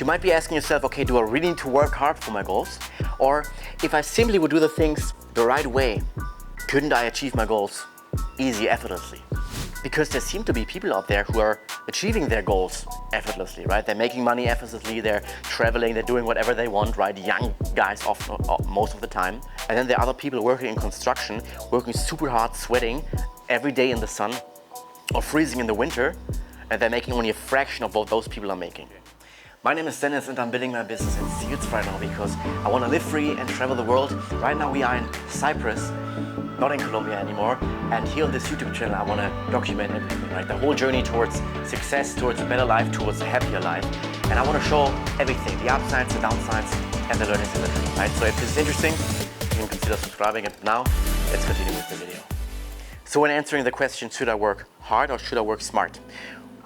You might be asking yourself, okay, do I really need to work hard for my goals? Or if I simply would do the things the right way, couldn't I achieve my goals easy, effortlessly? Because there seem to be people out there who are achieving their goals effortlessly, right? They're making money effortlessly, they're traveling, they're doing whatever they want, right? Young guys often, most of the time. And then there are other people working in construction, working super hard, sweating every day in the sun or freezing in the winter, and they're making only a fraction of what those people are making. My name is Dennis and I'm building my business in Seals right now because I want to live free and travel the world. Right now we are in Cyprus, not in Colombia anymore, and here on this YouTube channel I want to document everything, right? The whole journey towards success, towards a better life, towards a happier life. And I want to show everything, the upsides, the downsides, and the learnings in between, right? So if this is interesting, you can consider subscribing. And now, let's continue with the video. So when answering the question, should I work hard or should I work smart?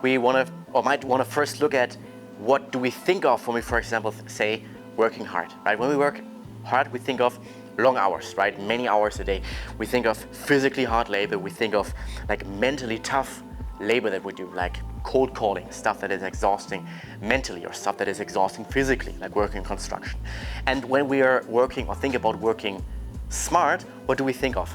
We want to, or might want to first look at what do we think of when we, for example, say working hard, right? When we work hard, we think of long hours, right? Many hours a day. We think of physically hard labor. We think of like mentally tough labor that we do, like cold calling, stuff that is exhausting mentally or stuff that is exhausting physically, like working in construction. And when we are working or think about working smart, what do we think of?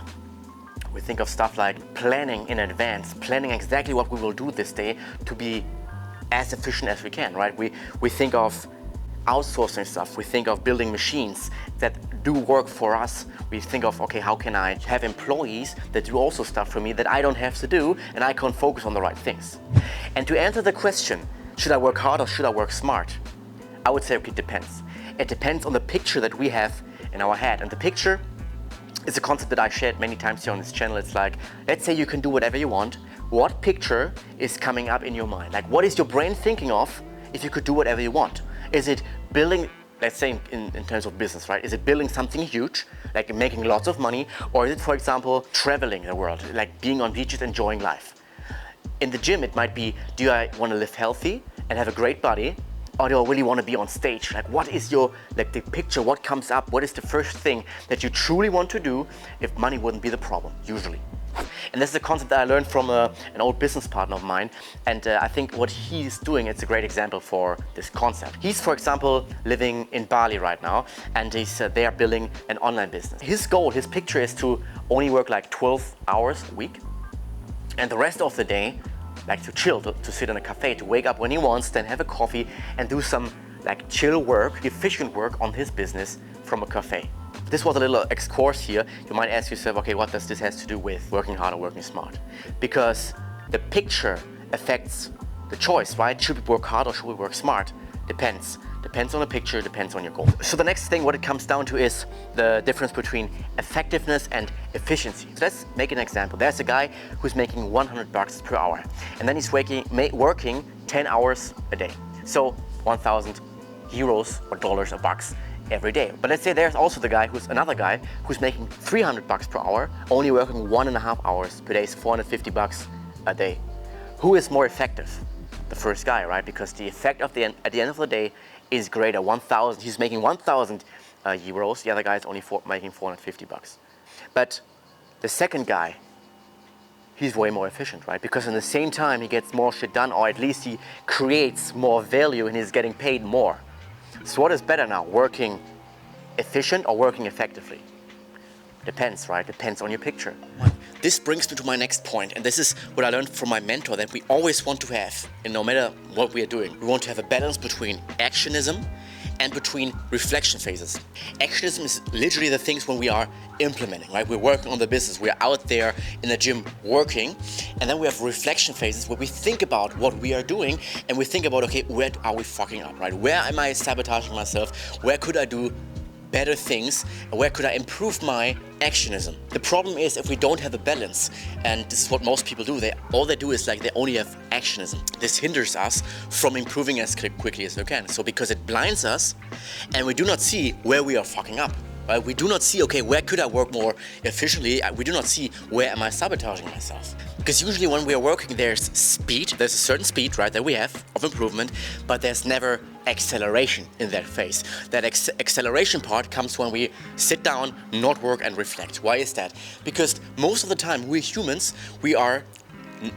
We think of stuff like planning in advance, planning exactly what we will do this day to be as efficient as we can, right? We think of outsourcing stuff. We think of building machines that do work for us. We think of, okay, how can I have employees that do also stuff for me that I don't have to do and I can focus on the right things? And to answer the question, should I work hard or should I work smart? I would say, okay, it depends. It depends on the picture that we have in our head. And the picture is a concept that I shared many times here on this channel. It's like, let's say you can do whatever you want. What picture is coming up in your mind? Like, what is your brain thinking of if you could do whatever you want? Is it building, let's say in terms of business, right? Is it building something huge, like making lots of money? Or is it, for example, traveling the world, like being on beaches, enjoying life? In the gym, it might be, do I want to live healthy and have a great body? Or do I really want to be on stage? Like, what is your, like the picture, what comes up? What is the first thing that you truly want to do if money wouldn't be the problem, usually? And this is a concept that I learned from an old business partner of mine. And I think what he's doing, it's a great example for this concept. He's, for example, living in Bali right now, and he's there building an online business. His goal, his picture is to only work like 12 hours a week. And the rest of the day, like to chill, to sit in a cafe, to wake up when he wants, then have a coffee and do some like chill work, efficient work on his business from a cafe. This was a little excursus here. You might ask yourself, okay, what does this have to do with working hard or working smart? Because the picture affects the choice, right? Should we work hard or should we work smart? Depends. Depends on the picture, depends on your goal. So the next thing, what it comes down to is the difference between effectiveness and efficiency. So let's make an example. There's a guy who's making $100 per hour, and then he's working 10 hours a day. So 1,000 euros or dollars or bucks every day. But let's say there's also another guy who's making $300 per hour, only working 1.5 hours per day, so $450 a day. Who is more effective? The first guy, right? Because the effect at the end of the day is greater. 1,000. He's making 1,000 euros. The other guy is only making $450. But the second guy, he's way more efficient, right? Because in the same time he gets more shit done, or at least he creates more value and he's getting paid more. So what is better now, working efficient or working effectively? Depends, right? Depends on your picture. This brings me to my next point, and this is what I learned from my mentor, that we always want to have, and no matter what we are doing, we want to have a balance between actionism and between reflection phases. Actionism is literally the things when we are implementing, right? We're working on the business, we're out there in the gym working, and then we have reflection phases where we think about what we are doing and we think about, okay, where are we fucking up, right? Where am I sabotaging myself? Where could I do better things? Where could I improve my actionism? The problem is if we don't have a balance, and this is what most people do, all they do is like they only have actionism. This hinders us from improving as quickly as we can. So because it blinds us and we do not see where we are fucking up. Right? We do not see, okay, where could I work more efficiently? We do not see where am I sabotaging myself. Because usually when we are working, there's speed, there's a certain speed, right, that we have of improvement, but there's never acceleration in that phase. That acceleration part comes when we sit down, not work and reflect. Why is that? Because most of the time we humans, we are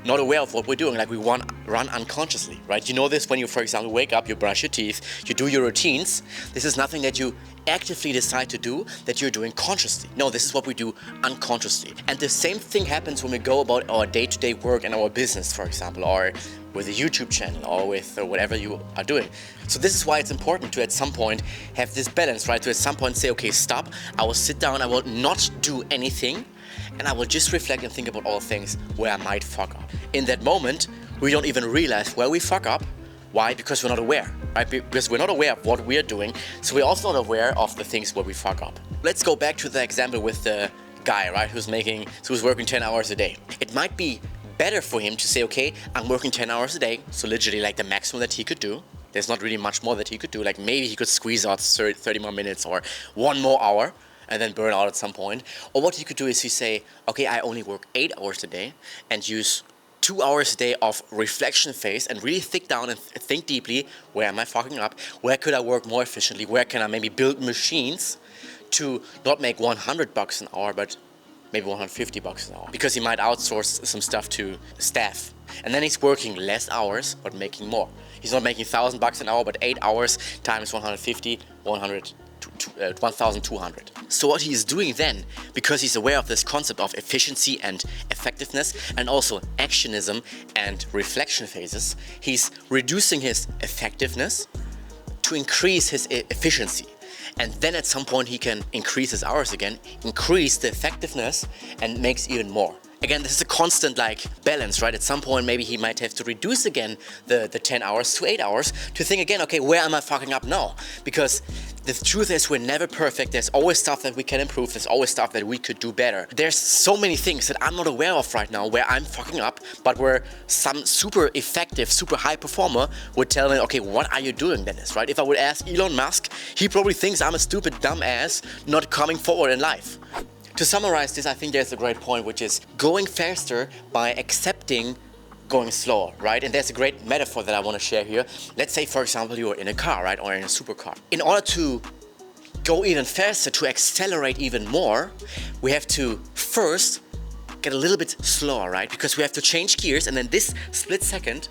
not aware of what we're doing, like we run unconsciously, right? You know this when you, for example, wake up, you brush your teeth, you do your routines. This is nothing that you actively decide to do, that you're doing consciously. No, this is what we do unconsciously. And the same thing happens when we go about our day-to-day work and our business, for example, or with a YouTube channel, or with whatever you are doing. So this is why it's important to at some point have this balance, right? To at some point say, okay, stop, I will sit down, I will not do anything, and I will just reflect and think about all things where I might fuck up. In that moment, we don't even realize where we fuck up. Why? Because we're not aware, right? Because we're not aware of what we're doing, so we're also not aware of the things where we fuck up. Let's go back to the example with the guy, right, who's working 10 hours a day. It might be better for him to say, okay, I'm working 10 hours a day, so literally like the maximum that he could do. There's not really much more that he could do, like maybe he could squeeze out 30 more minutes or 1 more hour and then burn out at some point. Or what he could do is he say, okay, I only work 8 hours a day and use 2 hours a day of reflection phase and really think down and think deeply, where am I fucking up? Where could I work more efficiently? Where can I maybe build machines to not make $100 an hour, but maybe $150 an hour? Because he might outsource some stuff to staff. And then he's working less hours, but making more. He's not making $1,000 an hour, but 8 hours times 150, 1,200. So what he is doing then, because he's aware of this concept of efficiency and effectiveness, and also actionism and reflection phases, he's reducing his effectiveness to increase his efficiency. And then at some point he can increase his hours again, increase the effectiveness, and makes even more. Again, this is a constant balance, right? At some point maybe he might have to reduce again the 10 hours to 8 hours to think again, okay, where am I fucking up now? Because the truth is we're never perfect. There's always stuff that we can improve. There's always stuff that we could do better. There's so many things that I'm not aware of right now where I'm fucking up, but where some super effective, super high performer would tell me, okay, what are you doing, Dennis, right? If I would ask Elon Musk, he probably thinks I'm a stupid dumb ass not coming forward in life. To summarize this, I think there's a great point, which is going faster by accepting going slower, right? And there's a great metaphor that I want to share here. Let's say, for example, you're in a car, right? Or in a supercar. In order to go even faster, to accelerate even more, we have to first get a little bit slower, right? Because we have to change gears, and then this split second,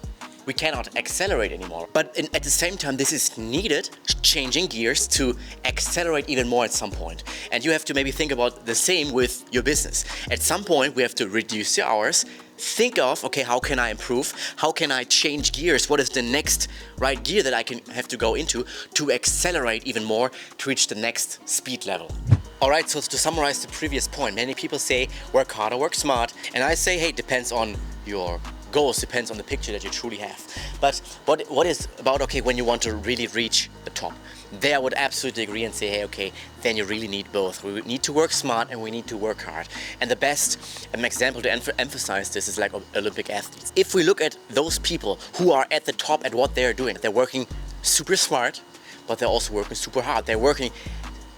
we cannot accelerate anymore. But at the same time, this is needed, changing gears, to accelerate even more at some point. And you have to maybe think about the same with your business. At some point, we have to reduce your hours, think of, okay, how can I improve? How can I change gears? What is the next right gear that I can have to go into to accelerate even more to reach the next speed level? Alright, so to summarize the previous point, many people say work hard or work smart. And I say, hey, depends on your goals, depends on the picture that you truly have. But what is about, okay, when you want to really reach the top? There I would absolutely agree and say, hey, okay, then you really need both. We need to work smart and we need to work hard. And the best example to emphasize this is like Olympic athletes. If we look at those people who are at the top at what they're doing, they're working super smart, but they're also working super hard. They're working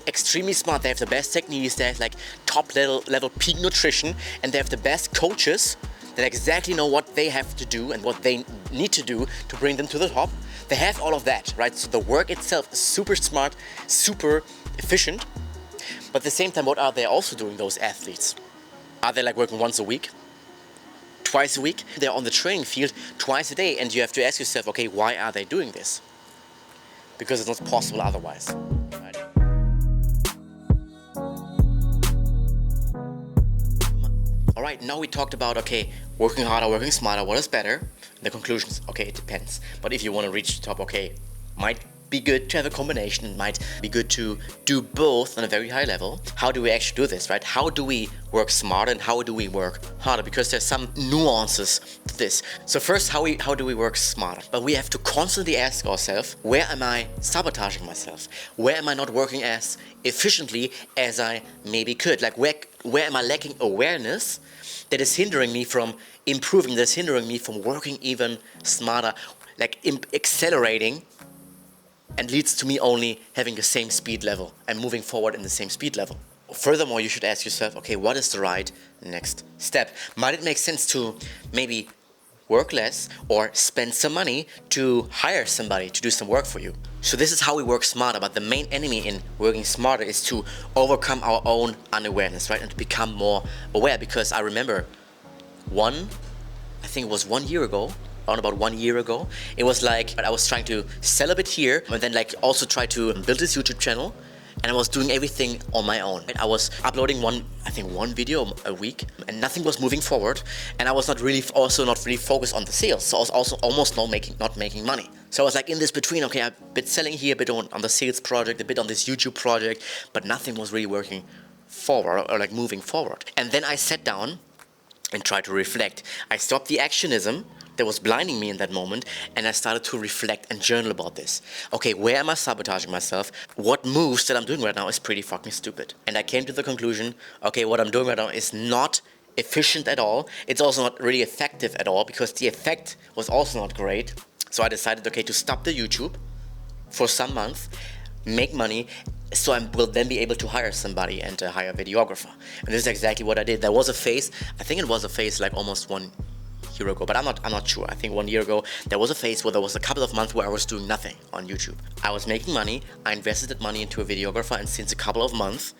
extremely smart. They have the best techniques, they have top level peak nutrition, and they have the best coaches that exactly know what they have to do and what they need to do to bring them to the top. They have all of that, right? So the work itself is super smart, super efficient. But at the same time, what are they also doing, those athletes? Are they working once a week? Twice a week? They're on the training field twice a day, and you have to ask yourself, okay, why are they doing this? Because it's not possible otherwise. Right? Alright, now we talked about, okay, working harder, working smarter, what is better? The conclusion is, okay, it depends. But if you want to reach the top, okay, might be good to have a combination. It might be good to do both on a very high level. How do we actually do this, right? How do we work smarter and how do we work harder? Because there's some nuances to this. So first, how do we work smarter? But we have to constantly ask ourselves, where am I sabotaging myself? Where am I not working as efficiently as I maybe could? Where am I lacking awareness that is hindering me from improving, that's hindering me from working even smarter, accelerating, and leads to me only having the same speed level and moving forward in the same speed level. Furthermore, you should ask yourself, okay, what is the right next step? Might it make sense to maybe work less or spend some money to hire somebody to do some work for you? So this is how we work smarter, but the main enemy in working smarter is to overcome our own unawareness, right? And to become more aware, because I remember 1 I think it was 1 year ago, around about 1 year ago. It was like I was trying to sell a bit here, and then like also try to build this YouTube channel. And I was doing everything on my own. I was uploading one video a week, and nothing was moving forward. And I was not really focused on the sales. So I was also almost not making money. So I was like in this between, okay, a bit selling here, a bit on the sales project, a bit on this YouTube project, but nothing was really working forward or like moving forward. And then I sat down and tried to reflect. I stopped the actionism that was blinding me in that moment, and I started to reflect and journal about this. Okay, where am I sabotaging myself? What moves that I'm doing right now is pretty fucking stupid. And I came to the conclusion, okay, what I'm doing right now is not efficient at all. It's also not really effective at all, because the effect was also not great. So I decided, okay, to stop the YouTube for some months, make money, so I will then be able to hire somebody and hire a videographer. And this is exactly what I did. There was a phase, I think it was a phase like almost 1 year ago, but I'm not sure. I think 1 year ago there was a phase where there was a couple of months where I was doing nothing on YouTube. I was making money, I invested that money into a videographer, and since a couple of months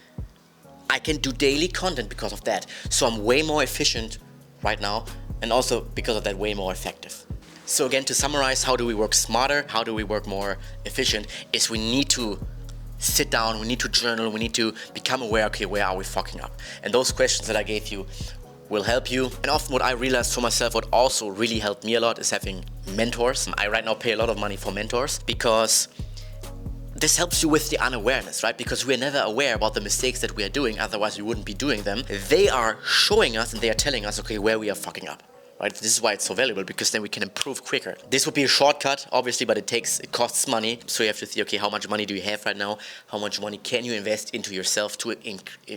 I can do daily content because of that. So I'm way more efficient right now, and also because of that way more effective. So again, to summarize, how do we work smarter, how do we work more efficient, is we need to sit down, we need to journal, we need to become aware, okay, where are we fucking up? And those questions that I gave you will help you. And often what I realized for myself, what also really helped me a lot, is having mentors. I right now pay a lot of money for mentors, because this helps you with the unawareness, right? Because we're never aware about the mistakes that we are doing, otherwise we wouldn't be doing them. They are showing us and they are telling us, okay, where we are fucking up. Right? This is why it's so valuable, because then we can improve quicker. This would be a shortcut, obviously, but it costs money. So you have to see, okay, how much money do you have right now? How much money can you invest into yourself to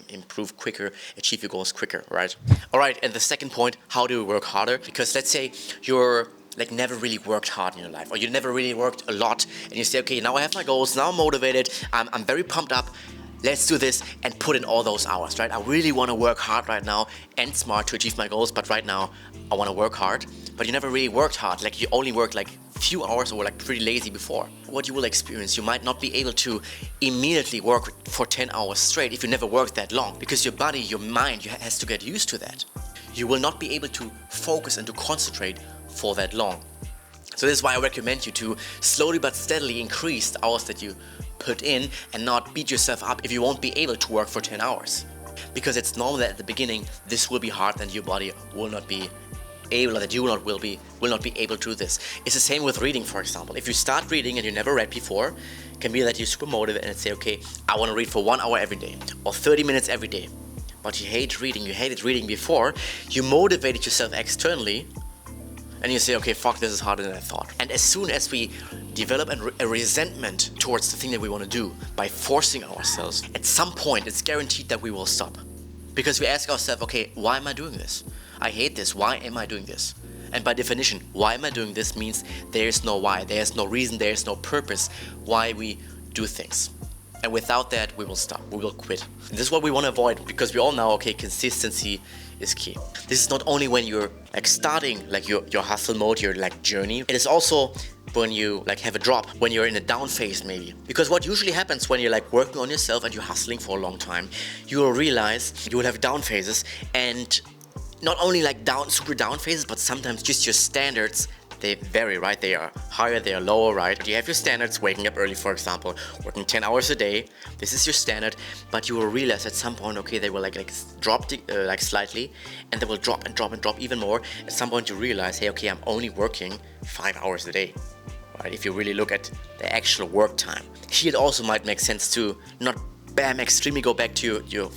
improve quicker, achieve your goals quicker, right? All right, and the second point, how do we work harder? Because let's say you're like never really worked hard in your life, or you never really worked a lot, and you say, okay, now I have my goals, now I'm motivated, I'm very pumped up. Let's do this and put in all those hours, right? I really want to work hard right now and smart to achieve my goals, but right now I want to work hard. But you never really worked hard, like you only worked like a few hours or like pretty lazy before. What you will experience, you might not be able to immediately work for 10 hours straight if you never worked that long, because your body, your mind has to get used to that. You will not be able to focus and to concentrate for that long. So this is why I recommend you to slowly but steadily increase the hours that you put in, and not beat yourself up if you won't be able to work for 10 hours. Because it's normal that at the beginning this will be hard and your body will not be able, or that you will not be able to do this. It's the same with reading, for example. If you start reading and you never read before, it can be that you're super motivated and say, okay, I want to read for 1 hour every day or 30 minutes every day. But you hate reading, you hated reading before, you motivated yourself externally, and you say, okay, fuck, this is harder than I thought. And as soon as we develop a resentment towards the thing that we want to do by forcing ourselves, at some point it's guaranteed that we will stop. Because we ask ourselves, okay, why am I doing this? I hate this, why am I doing this? And by definition, why am I doing this means there is no why, there is no reason, there is no purpose why we do things. And without that, we will stop, we will quit. And this is what we want to avoid, because we all know, okay, consistency is key. This is not only when you're like starting like your hustle mode, your like journey. It is also when you like have a drop, when you're in a down phase maybe. Because what usually happens when you're like working on yourself and you're hustling for a long time, you will realize you will have down phases, and not only like super down phases, but sometimes just your standards, they vary, right? They are higher, they are lower, right? You have your standards, waking up early, for example, working 10 hours a day. This is your standard, but you will realize at some point, okay, they will like drop like slightly, and they will drop and drop and drop even more. At some point you realize, hey, okay, I'm only working 5 hours a day, right? If you really look at the actual work time. Here it also might make sense to not bam, extremely go back to your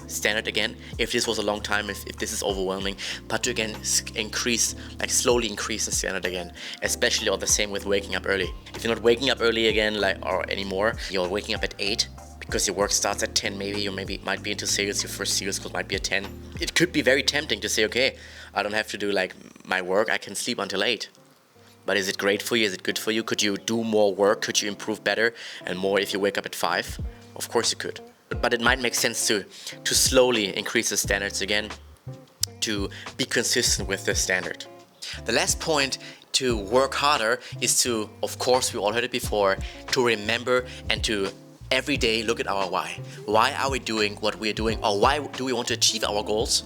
standard again, if this was a long time, if this is overwhelming, but to again slowly increase the standard again, especially, or the same with waking up early. If you're not waking up early again, or anymore, you're waking up at 8, because your work starts at 10 maybe, you might be into sales, your first sales call might be at 10. It could be very tempting to say, okay, I don't have to do like my work, I can sleep until 8. But is it great for you? Is it good for you? Could you do more work? Could you improve better and more if you wake up at 5? Of course you could. But it might make sense to slowly increase the standards again, to be consistent with the standard. The last point to work harder is to, of course, we all heard it before, to remember and to every day look at our why. Why are we doing what we are doing, or why do we want to achieve our goals?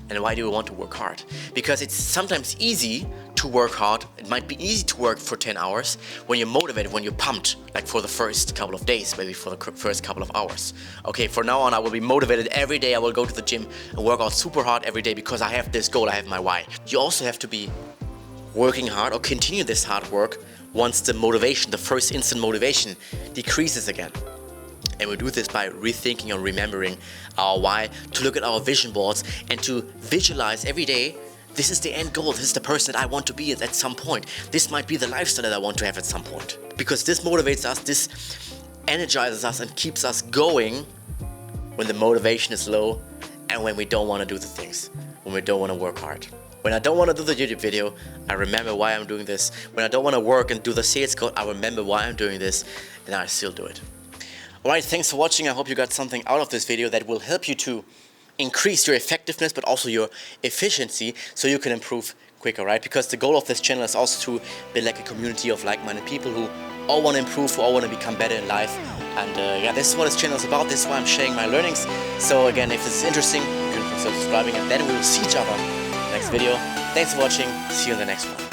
And why do we want to work hard? Because it's sometimes easy to work hard. It might be easy to work for 10 hours when you're motivated, when you're pumped, like for the first couple of days, maybe for the first couple of hours. Okay, from now on I will be motivated every day. I will go to the gym and work out super hard every day because I have this goal, I have my why. You also have to be working hard or continue this hard work once the motivation, the first instant motivation, decreases again. And we do this by rethinking and remembering our why, to look at our vision boards and to visualize every day, this is the end goal, this is the person that I want to be at some point. This might be the lifestyle that I want to have at some point. Because this motivates us, this energizes us and keeps us going when the motivation is low and when we don't want to do the things, when we don't want to work hard. When I don't want to do the YouTube video, I remember why I'm doing this. When I don't want to work and do the sales code, I remember why I'm doing this, and I still do it. Alright, thanks for watching. I hope you got something out of this video that will help you to increase your effectiveness but also your efficiency so you can improve quicker, right? Because the goal of this channel is also to build like a community of like-minded people who all want to improve, who all want to become better in life. And yeah, this is what this channel is about. This is why I'm sharing my learnings. So again, if this is interesting, you can consider subscribing, and then we will see each other in the next video. Thanks for watching. See you in the next one.